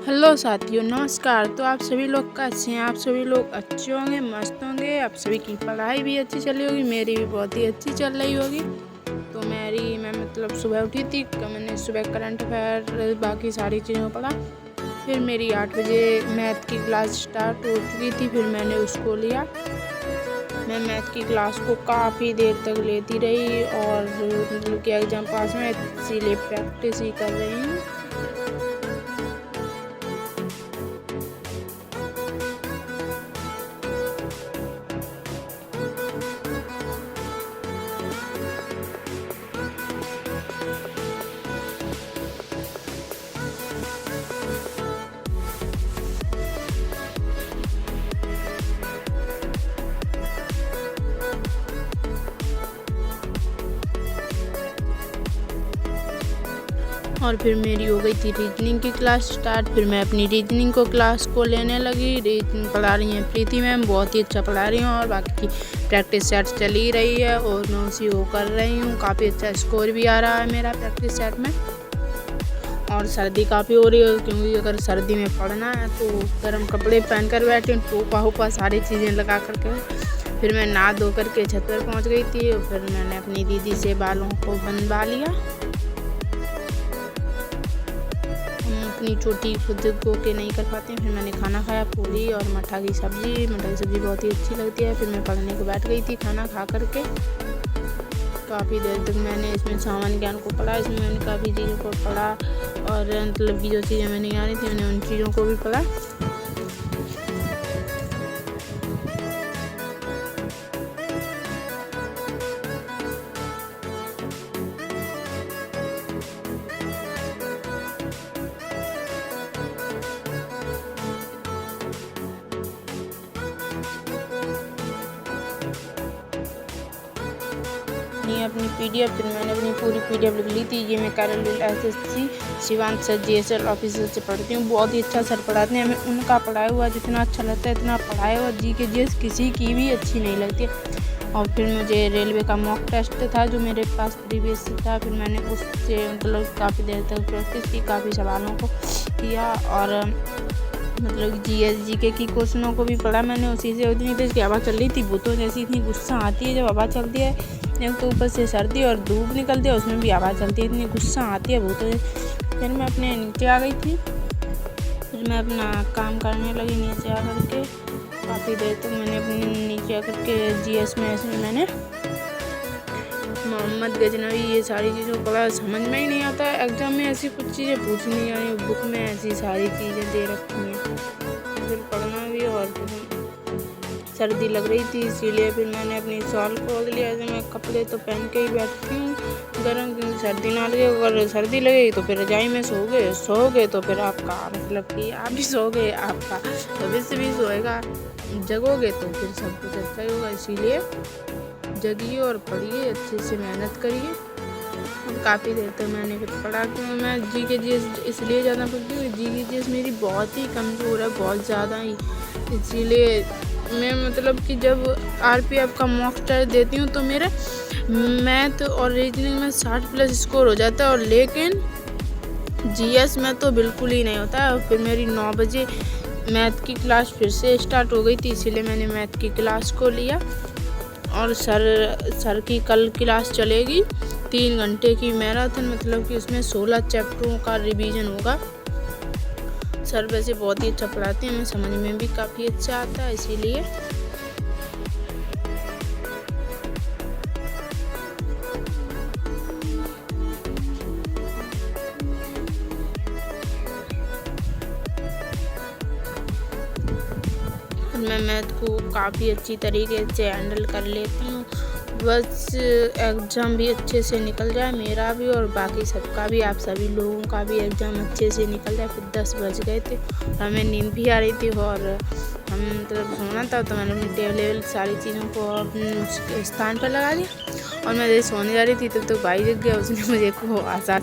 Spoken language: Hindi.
हेलो साथियों, नमस्कार। तो आप सभी लोग कैसे हैं? आप सभी लोग अच्छे होंगे, मस्त होंगे। आप सभी की पढ़ाई भी अच्छी चल रही होगी, मेरी भी बहुत ही अच्छी चल रही होगी। तो मैं मतलब सुबह उठी थी, मैंने सुबह करंट अफेयर बाकी सारी चीज़ों पढ़ा। फिर मेरी 8 बजे मैथ की क्लास स्टार्ट हो चुकी थी, फिर मैंने उसको लिया। मैं मैथ की क्लास को काफ़ी देर तक लेती रही और मतलब कि एग्ज़ाम पास में, इसीलिए प्रैक्टिस ही कर रही हूँ। और फिर मेरी हो गई थी रीजनिंग की क्लास स्टार्ट। फिर मैं अपनी रीजनिंग क्लास को लेने लगी। रीजनिंग पढ़ा रही हैं प्रीति मैम, बहुत ही अच्छा पढ़ा रही हूँ और बाकी की प्रैक्टिस सेट चल ही रही है और मैं उसी वो कर रही हूँ। काफ़ी अच्छा स्कोर भी आ रहा है मेरा प्रैक्टिस सेट में। और सर्दी काफ़ी हो रही है, क्योंकि अगर सर्दी में पढ़ना है तो गर्म कपड़े पहन कर बैठी हूँ, टोपा होपा सारी चीज़ें लगा करके। फिर मैं नहा धो करके छत पर पहुँच गई थी और फिर मैंने अपनी दीदी से बालों को बनवा लिया। अपनी चोटी खुद को के नहीं कर पाते हैं। फिर मैंने खाना खाया, पूरी और मठा की सब्ज़ी। मठा की सब्ज़ी बहुत ही अच्छी लगती है। फिर मैं पढ़ने को बैठ गई थी खाना खा करके। काफ़ी देर तक मैंने इसमें सामान्य ज्ञान को पढ़ा। इसमें मैंने काफ़ी चीज़ों को पढ़ा और मतलब कि जो चीज़ें मैंने नहीं आ रही थी मैंने उन चीज़ों को भी पढ़ा। अपनी पीडीएफ, फिर मैंने अपनी पूरी पीडीएफ लिख ली थी। ये मैं कैरल SSC Shivant sir GSL officer से पढ़ती हूँ। बहुत ही अच्छा सर पढ़ाते हैं। हमें उनका पढ़ाया हुआ जितना अच्छा लगता है इतना पढ़ाया हुआ जी के जीएस किसी की भी अच्छी नहीं लगती। और फिर मुझे रेलवे का मॉक टेस्ट था जो मेरे पास प्रीवियस था। फिर मैंने उससे मतलब काफ़ी देर तक प्रैक्टिस की, काफ़ी सवालों को किया और मतलब जीके की क्वेश्चनों को भी पढ़ा मैंने उसी से। उतनी तेज़ की हवा चल रही थी, भूतों जैसी इतनी गुस्सा आती है जब हवा चलती है। एक तो ऊपर से सर्दी और धूप निकलती है, उसमें भी आवाज़ चलती है, इतनी गुस्सा आती है भूतों। फिर मैं अपने नीचे आ गई थी। फिर मैं अपना काम करने लगी नीचे आ करके। काफ़ी देर तक मैंने अपने नीचे आ करके जीएस में इसमें मैंने मोहम्मद गजनवी ये सारी चीज़ों पढ़ा। समझ में ही नहीं आता है, एग्ज़ाम में ऐसी कुछ चीज़ें पूछ नहीं आ रही, बुक में ऐसी सारी चीज़ें दे रखी हैं। फिर पढ़ना भी और सर्दी लग रही थी, इसीलिए फिर मैंने अपनी शॉल खोल लिया। ऐसे मैं कपड़े तो पहन के ही बैठती हूँ गर्म, क्योंकि सर्दी ना लगे। अगर सर्दी लगेगी तो फिर रजाई में सोओगे तो फिर आपका मतलब कि आप भी सोओगे, आपका भविष्य भी सोएगा। जगोगे तो फिर सब कुछ अच्छा ही होगा। इसीलिए जगिए और पढ़िए, अच्छे से मेहनत करिए। काफ़ी देर तक मैंने फिर पढ़ा। क्यों मैं जी के जीएस इसलिए ज़्यादा पढ़ती हूँ, जी के जीएस मेरी बहुत ही कमज़ोर है, बहुत ज़्यादा ही। इसीलिए मैं मतलब कि जब आरपीएफ का मॉक टेस्ट देती हूँ तो मेरा मैथ और रीजनिंग में 60+ स्कोर हो जाता है, और लेकिन जीएस में तो बिल्कुल ही नहीं होता है। और फिर मेरी 9 बजे मैथ की क्लास फिर से स्टार्ट हो गई थी, इसीलिए मैंने मैथ की क्लास को लिया। और सर की कल क्लास चलेगी 3 घंटे की मैराथन, मतलब कि उसमें 16 चैप्टरों का रिवीजन होगा। सर वैसे बहुत ही अच्छा पढ़ाते हैं, हमें समझ में भी काफ़ी अच्छा आता है, इसीलिए मैं मैथ को काफ़ी अच्छी तरीके से हैंडल कर लेती हूँ। बस एग्ज़ाम भी अच्छे से निकल जाए, मेरा भी और बाकी सबका भी, आप सभी लोगों का भी एग्ज़ाम अच्छे से निकल जाए। फिर 10 बज गए थे, हमें नींद भी आ रही थी और हम मतलब सोना था, तो मैंने अपनी टेबल सारी चीज़ों को अपने स्थान पर लगा दिया और मैं जैसे सोने जा रही थी तब तक भाई जग गया। उसने मुझे को आशा